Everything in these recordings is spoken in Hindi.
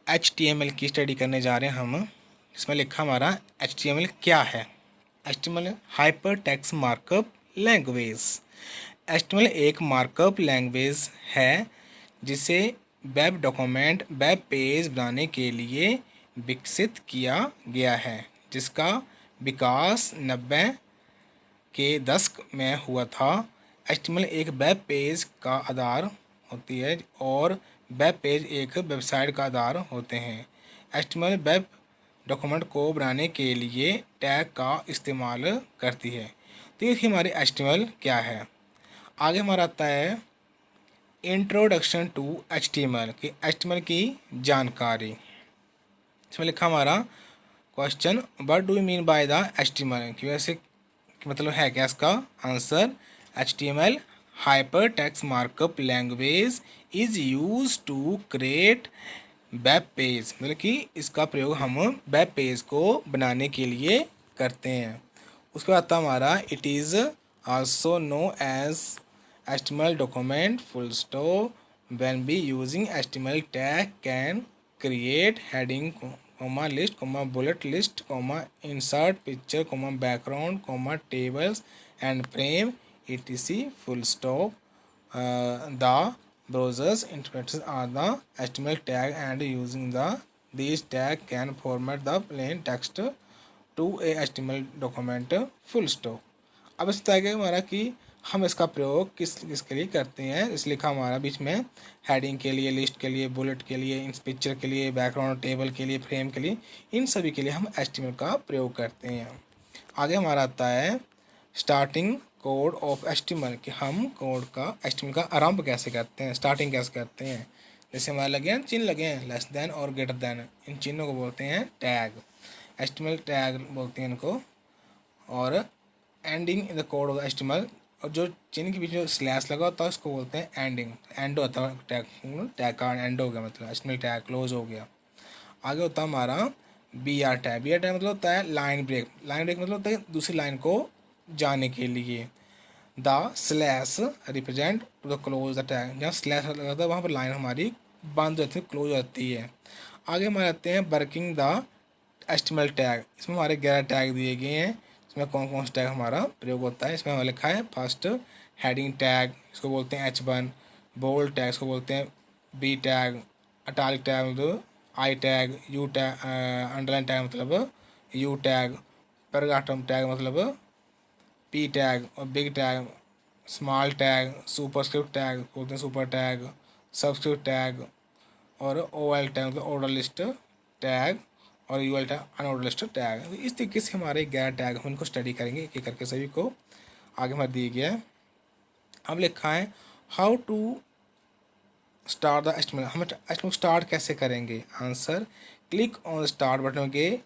HTML की स्टडी करने जा रहे हैं हम। इसमें लिखा हमारा HTML क्या है। HTML hyper text markup language. HTML एक मार्कअप लैंग्वेज है जिसे वेब डॉक्यूमेंट, वेब पेज बनाने के लिए विकसित किया गया है, जिसका विकास 90 के दशक में हुआ था। HTML एक वेब पेज का आधार होती है और वेब पेज एक वेबसाइट का आधार होते हैं। HTML वेब डॉक्यूमेंट को बनाने के लिए टैग का इस्तेमाल करती है। तो ये थी हमारी HTML क्या है। आगे हमारा आता है इंट्रोडक्शन टू HTML की HTML की जानकारी। इसमें लिखा हमारा question, what do you mean by the HTML की वैसे मतलब है क्या इसका answer. HTML hyper text markup language is use to create web page, मतलब कि इसका प्रयोग हम वेब पेज को बनाने के लिए करते हैं। उसके बाद आता हमारा it is also no as HTML document full stop when be using HTML tag can create heading comma list comma bullet list comma insert picture comma background comma tables and frame etc full stop. The browser's interfaces are the HTML tag and using these tag can format the plain text to a HTML document full stop. अब इस तरह के हमारा कि हम इसका प्रयोग किसके लिए करते हैं। इस लिखा हमारा बीच में हेडिंग के लिए, लिस्ट के लिए, बुलेट के लिए, इन पिक्चर के लिए, बैकग्राउंड, टेबल के लिए, फ्रेम के लिए, इन सभी के लिए हम HTML का प्रयोग करते हैं। आगे हमारा आता है स्टार्टिंग कोड ऑफ HTML कि हम कोड का HTML का आरंभ कैसे करते हैं, स्टार्टिंग कैसे करते हैं। जैसे हमारे लगे हैं चिन्ह लगे हैं लेस देन और ग्रेटर देन, इन चिन्हों को बोलते हैं टैग, HTML टैग बोलते हैं इनको। और ending in the code of HTML, और जो चिन्ह के बीच में स्लैश लगा होता है उसको बोलते हैं एंडिंग, एंड होता है टैग, टैग का एंड हो गया मतलब HTML टैग क्लोज हो गया। आगे होता है हमारा BR टैग। BR टैग मतलब होता है लाइन ब्रेक। लाइन ब्रेक मतलब होता है दूसरी लाइन को जाने के लिए। The slash represent to the close the tag, जहाँ स्लैश लगता है वहाँ पर लाइन हमारी बंद हो जाती है, क्लोज हो जाती है। आगे हमारे आते हैं वर्किंग द HTML टैग। इसमें हमारे 11 टैग दिए गए हैं। इसमें कौन कौन सा टैग हमारा प्रयोग होता है। इसमें हमारा लिखा है फर्स्ट हेडिंग टैग, इसको बोलते हैं H1। बोल्ड टैग इसको बोलते हैं B टैग। अटालिक टैग मतलब I tag. U tag underline tag मतलब U टैग। पैराग्राफ टैग मतलब P टैग। और big tag, small tag, superscript tag बोलते हैं सुपर टैग, सबस्क्रिप्ट टैग, और OL टैग मतलब ऑर्डर लिस्ट टैग, और UL tag unordered list tag. इस तरीके से हमारे 11 टैग हम इनको स्टडी करेंगे एक एक करके सभी को। आगे हमारे दिए गया है, अब लिखा है how to start the HTML। हम HTML स्टार्ट कैसे करेंगे। Answer, click on start button के,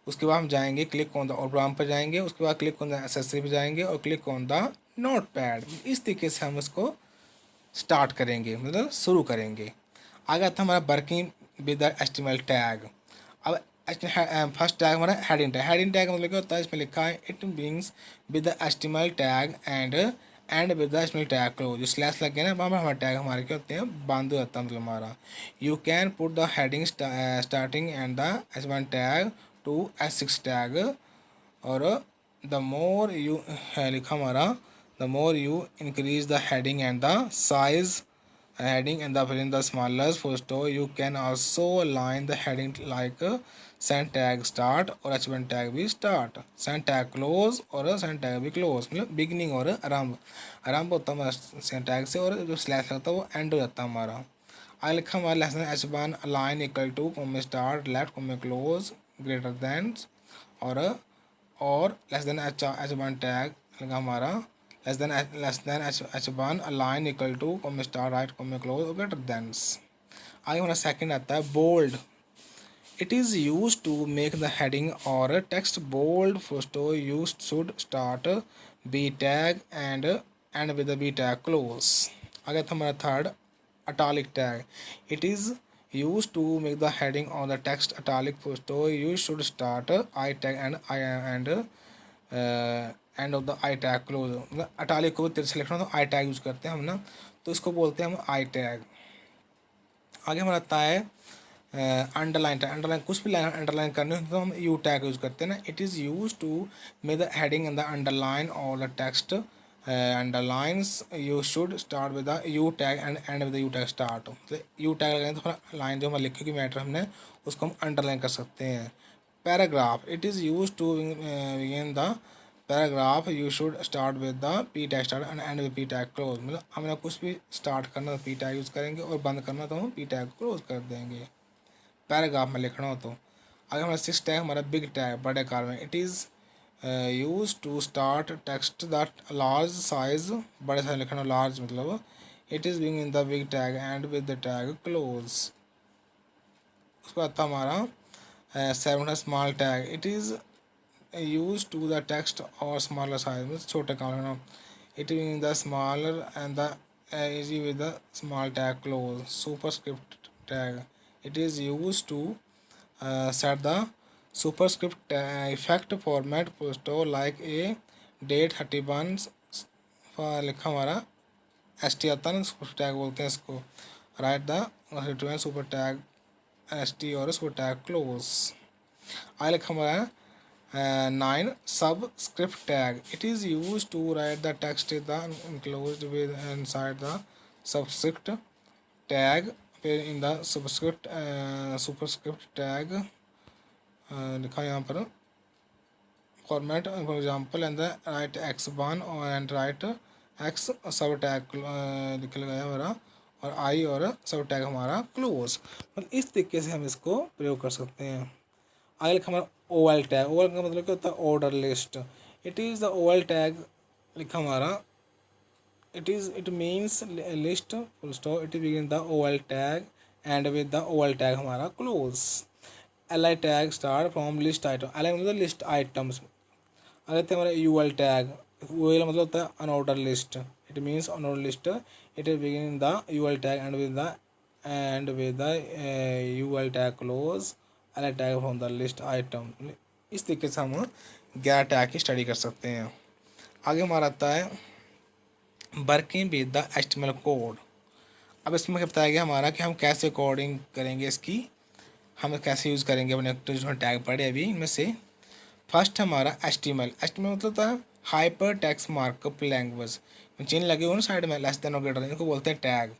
उसके बाद हम जाएंगे क्लिक ऑन द और प्रोग्राम पर जाएंगे, उसके बाद क्लिक ऑन द एक्सेसरी पर जाएंगे और click on the note pad. इस तरीके से हम इसको स्टार्ट करेंगे, मतलब शुरू करेंगे। आगे आता है हमारा working with the HTML tag. अब फर्स्ट टैग हमारा हेडिंग टैग। हेडिंग टैग मतलब क्या होता है, इसमें लिखा है it means with the HTML tag and with the HTML tag close. जो स्लैश लग गया ना वहाँ पर हमारे टैग हमारे क्या होते हैं, बंद हो जाता है मतलब हमारा। You can put the heading starting and the HTML tag to S6 tag, और द मोर यू लिखा हमारा the more you increase the heading and the size heading and the within the smallest full stop. You can also align the heading like send tag start और HTML tag भी start, send tag close और send tag भी close, मतलब beginning और आरंभ। आरंभ होता है हमारा send tag से, और जो स्लैश लगता है वो end हो जाता है हमारा। आगे लिखा हमारा lesson H1 align equal to comma start left comma close greater than, और लेस देन H1 टैग लगा हमारा less than H1 align equal to comma star right comma close और ग्रेटर देन। आगे हमारा सेकंड आता है bold. It is use to make the heading और text bold. First you should start B tag and with the B tag close. आगे था हमारा third Atalik tag. It is used to make the heading on the text italic. First you should start I tag and end of the I tag close. मतलब अटालिक को तेरे सिलेक्शन हो तो आई टैग यूज़ करते हैं हम ना, तो इसको बोलते हैं हम आई टैग। आगे हमारा आता है अंडरलाइन कुछ भी लाइन अंडरलाइन करनी हो तो हम यू टैग यूज़ करते हैं ना. It is use to make the heading in the underline और the text underlines you should start with the U tag end end with the U tag start. मतलब यू टैग लगाएंगे तो हमारा लाइन जो हमारे लिखे की मैटर हमने उसको हम अंडरलाइन कर सकते हैं. Paragraph it is use to begin the paragraph you should start with the P tag start and end with P tag close. मतलब हमने कुछ भी स्टार्ट करना तो पी टैग यूज़ करेंगे और बंद करना तो हम पी टैग क्लोज कर देंगे पैराग्राफ में लिखना हो तो. आगे हमारा 6 टैग हमारा बिग टैग बड़े कार में. It is use to start text that large size बड़े साइज लिखना लार्ज मतलब it is being in the big tag and with the tag close. उसके बाद था हमारा 7 small tag. It is use to the text और स्मॉलर साइज मतलब छोटे काम लिखना. It being the smaller and the easy with the small tag close. Superscript tag it is used to set the superscript effect format store like a date 31 लिखा हमारा एस टी आता है ना सुपर टैग बोलते हैं इसको. Right the super tag S T और सुपर टैग क्लोज. आगे लिखा हमारा 9 subscript tag. It is used to write the text is the enclosed with inside the subscript tag. फिर in the superscript tag लिखा यहाँ पर format for example and the write x1 and write x सब tag लिख लगाया हमारा और I और सब tag हमारा close. मतलब इस तरीके से हम इसको प्रयोग कर सकते हैं. आगे लिखा हमारा ओवल टैग. ओवल का मतलब क्या होता है order list. It is the OL tag लिखा हमारा it means list full stop. It begin the OL tag and with the OL tag हमारा close. L I tag start from list item. L I मतलब लिस्ट आइटम्स. अगर थे हमारा U L tag. U L मतलब होता है unorder list. It means unorder list. It is begin the U L tag and with the U L tag close L tag from the list item. इस तरीके से हम 11 टैग की स्टडी कर सकते हैं. आगे हमारा आता है working with the HTML code. अब इसमें क्या बताया गया हमारा कि हम कैसे कोडिंग करेंगे इसकी, हम कैसे यूज़ करेंगे अपने जो टैग पढ़े अभी इनमें से. फर्स्ट हमारा HTML मतलब होता है हाइपर टेक्स्ट मार्कअप लैंग्वेज. चिन्ह लगे हुए ना साइड में लेस देन और ग्रेटर इनको बोलते हैं टैग.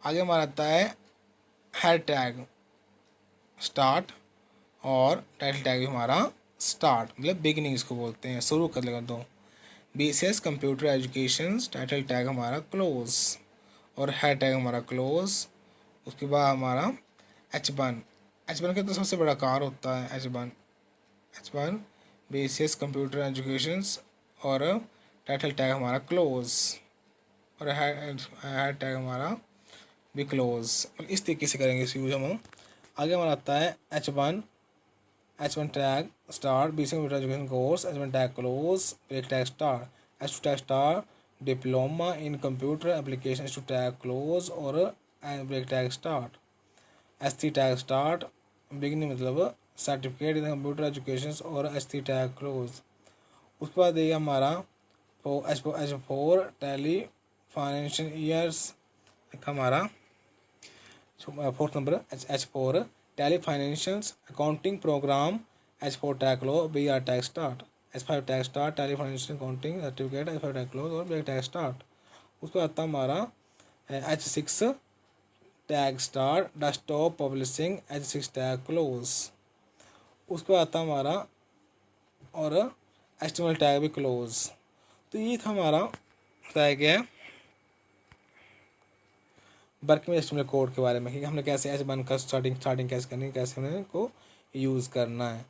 आगे हमारा आता है हेड टैग स्टार्ट और टाइटल टैग भी हमारा स्टार्ट मतलब बिगिनिंग इसको बोलते हैं शुरू कर लेगा. तो BCS computer education title tag हमारा क्लोज और हेड टैग हमारा क्लोज. उसके बाद हमारा H1 का तो सबसे बड़ा कार होता है H1 BCS कंप्यूटर एजुकेशन और टाइटल टैग हमारा क्लोज और हेड टैग हमारा भी क्लोज. और इस तरीके से करेंगे इस यूज हम. आगे हमारा आता है H1 tag start BC computer education course. H1 tag close break tag start. H2 tag start diploma in computer application. H2 tag close और break tag start. H3 tag start beginning मतलब सर्टिफिकेट इन कंप्यूटर एजुकेशन और H3 टैग क्लोज. उसके बाद देगा हमारा H4 टैली फाइनेंशियल ईयर्स हमारा 4th number H4 tally financials accounting program. H4 tag close BR tag start. H5 tag start tally financial accounting certificate H5 tag close और ब्रेक टैग स्टार्ट. उसके बाद आता हमारा H6 tag start desktop publishing H6 tag close. उसके बाद आता हमारा और HTML टैग भी क्लोज. तो ये था हमारा बताया गया वर्किंग में HTML कोड के बारे में कि हमने कैसे H1 का स्टार्टिंग कैसे करनी है, कैसे हमने को यूज़ करना है.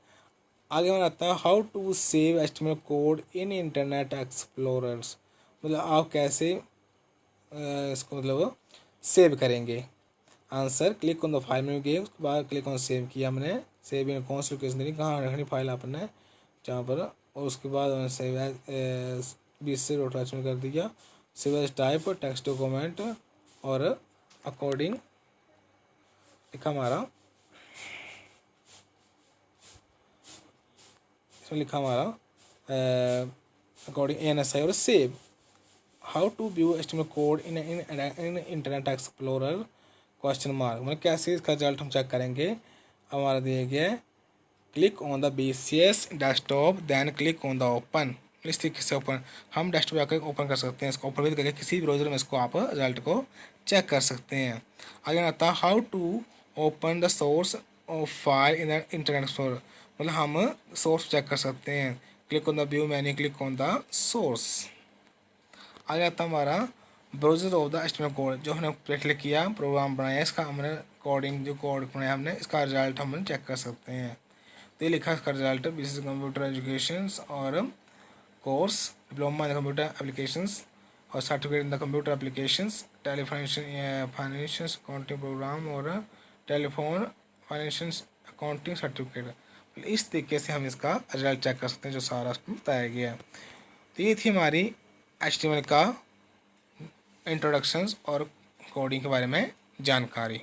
आगे हमारा आता है how to save HTML code in internet explorers. मतलब आप कैसे इसको मतलब सेव करेंगे. Answer click on the file में गए उसके बाद क्लिक ऑन सेव किया हमने. सेव इन कौन सी लोकेशन देनी कहाँ रखनी फाइल आपने जहाँ पर. और उसके बाद हमने सेव एज 20 से रोटेशन कर दिया. Save as type text document और अकॉर्डिंग लिखा हमारा इसमें लिखा हमारा अकॉर्डिंग ANSI और save. How to view HTML code in internet explorer question mark, मतलब कैसे इसका रिजल्ट हम चेक करेंगे। हमारा दिया गया है click on the BCS desktop then click on the open. इस तरीके से ओपन हम डेस्कटॉप जाकर ओपन कर सकते हैं, इसको ओपन भी करके किसी भी ब्राउज़र में इसको आप रिजल्ट को चेक कर सकते हैं। आगे आता है how to open the source of file in internet explorer, मतलब हम सोर्स चेक कर सकते हैं। Click on the view menu, click on the source. आगे आता है हमारा browser of the HTML code, जो हमने क्लिक किया प्रोग्राम बनाया, इसका हमने कोडिंग जो कोड बनाया हमने, इसका रिजल्ट हम चेक कर सकते हैं। तो ये लिखा है इसका रिजल्ट BCS कंप्यूटर एजुकेशन और course diploma in computer applications और certificate in the computer applications, financial accounting program और टेलीफोन फाइनेंशियल अकाउंटिंग सर्टिफिकेट। इस तरीके से हम इसका रिजल्ट चेक कर सकते हैं, जो सारा उसमें बताया गया है। तो ये थी हमारी HTML का इंट्रोडक्शंस और कोडिंग के बारे में जानकारी।